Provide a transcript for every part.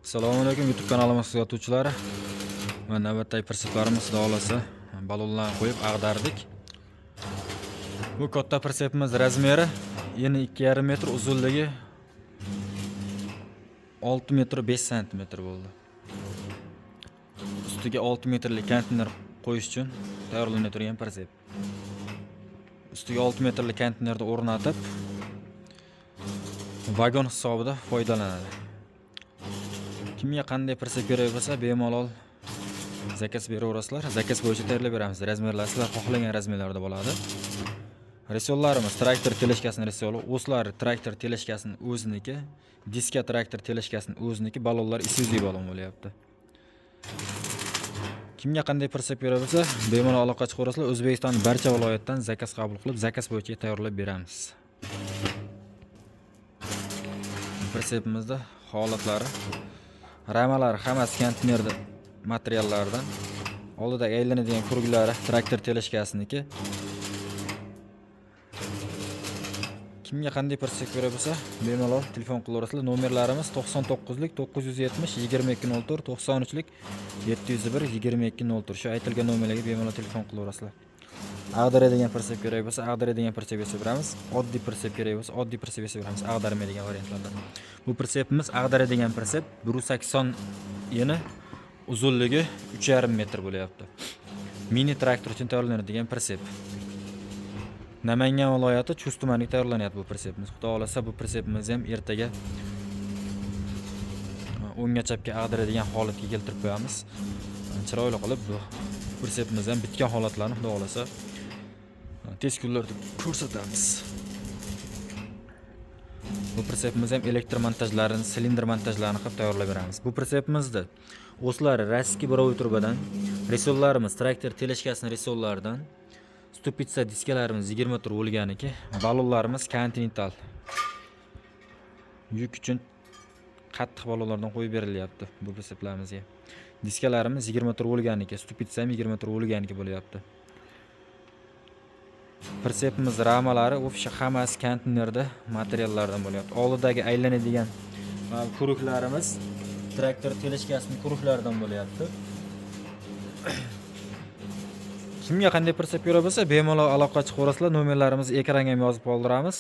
Assalomu alaykum YouTube kanalimiz kuzatuvchilari. Va navbatdagi pritseplarimiz xudo xolasa balonlarni qo'yib ag'dardik. Bu katta pritsepimiz razmeri eni 2,5 metr, uzunligi 6 metr 5 sm bo'ldi. Ustiga 6 metrlik konteyner qo'yish uchun tayyorlanayotgan pritsep. Ustiga 6 metrlik konteynerni o'rnatib vagon hisobida foydalanadi. Kimga qanday pritsep kerak bo'lsa, bemalol zakaz beraverasizlar. Zakaz bo'yicha tayyorlab beramiz. Razmerlar sizlar xohlagan razmerlarda bo'ladi. Resollarimiz traktor teleshkasining resoli, o'slari traktor teleshkasining o'ziniki, diska traktor teleshkasining o'ziniki, balonlar Isuzu balon bo'lyapti. Kimga qanday pritsep kerak bo'lsa, bemalol aloqa chiqarasizlar. O'zbekistonning barcha viloyatdan zakaz qabul qilib, zakaz bo'yicha tayyorlab beramiz. Pritsepimizda holatlari, ramalar hammasi konteynerda materiallardan. Oldidagi aylanadigan kurglari traktor teleshkasiniki. Kimga qanday pritsep kerak bo'lsa, bemalol telefon qilaverasizlar. Nomerlarimiz 99lik 970 2204, 93lik 701 2204. Shu aytilgan nomerlarga bemalol telefon qilaverasizlar. Ag'daradigan pritsep kerak bo'lsa, ag'daradigan pritsep esa beramiz. Oddiy pritsep kerak bo'lsa, oddiy pritsep esa beramiz. Ag'darmaydigan variantlarda. Bu pritsepimiz ag'daradigan pritsep 180 eni, uzunligi 3,5 metr bo'lyapti. Mini traktor uchun tayyorlanadigan pritsep. Namangan viloyati Chust tumanida tayyorlanyapti bu pritsepimiz. Xudo xolasa bu pritsepimizni ham ertaga o'ngga chapga ag'daradigan holatga keltirib qo'yamiz. Chiroyli qilib bu pritsepimiz ham bitgan holatlarni xudo xolasa tez kunlarda ko'rsatamiz. Bu pritsepimiz ham elektr montajlarini, silindr montajlarini qilib tayyorlab beramiz. Bu pritsepimizda o'slari rossiyskiy birovoy turbadan, resollarimiz traktor teleshkasining resollaridan, stupitsa diskalarimiz 20 metr bo'lganiki, balonlarimiz Continental. Yuk uchun qattiq balonlardan qo'yib berilyapti bu pritseplarimizga. Diskalarimiz 20 metr bo'lganiki, stupitsa ham 20 metr bo'lganiki bo'lyapti. Pritsepimiz ramalari o'sha hammasi konteynerda materiallardan bo'lyapti. Oldidagi aylanadigan kuruklarimiz traktor teleshkasining kuruklaridan bo'lyapti. Kimga qanday pritsep kerak bo'lsa, bemalol aloqa chiqarasizlar. Nomerlarimizni ekranga ham yozib qoldiramiz.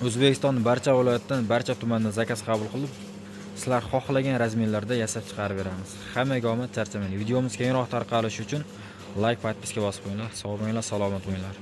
O'zbekistonning barcha viloyatdan, barcha tumandan zakaz qabul qilib, sizlar xohlagan razmerlarda yasab chiqarib beramiz. Hammaga omad, charchamang. Videomiz kengroq tarqalishi uchun like, podpiska bosib qo'yinglar. Sog' bo'linglar, salomat bo'linglar.